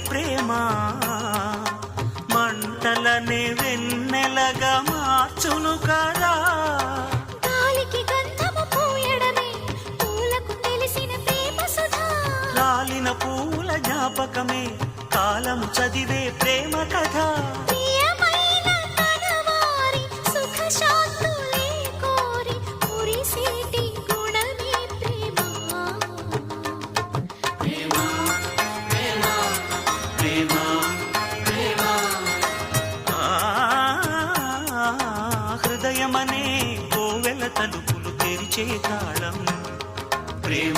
ప్రేమ మంటలనే వెన్నెలగా మార్చును కదా. గాలికి గంధము పూయడమే పూలకు తెలిసిన ప్రేమ సుధా. రాలిన పూల జ్ఞాపకమే కాలము చదివే ప్రేమ కథ. ప్రియమైన తనవారి సుఖ శాంతులే కోరి మురిసేటి గుణమే ప్రేమ. ప్రేమ ప్రేమ ప్రేమ ప్రేమ హృదయమనే కోవెల తలుపులు తెరిచే తాళం ప్రేమ.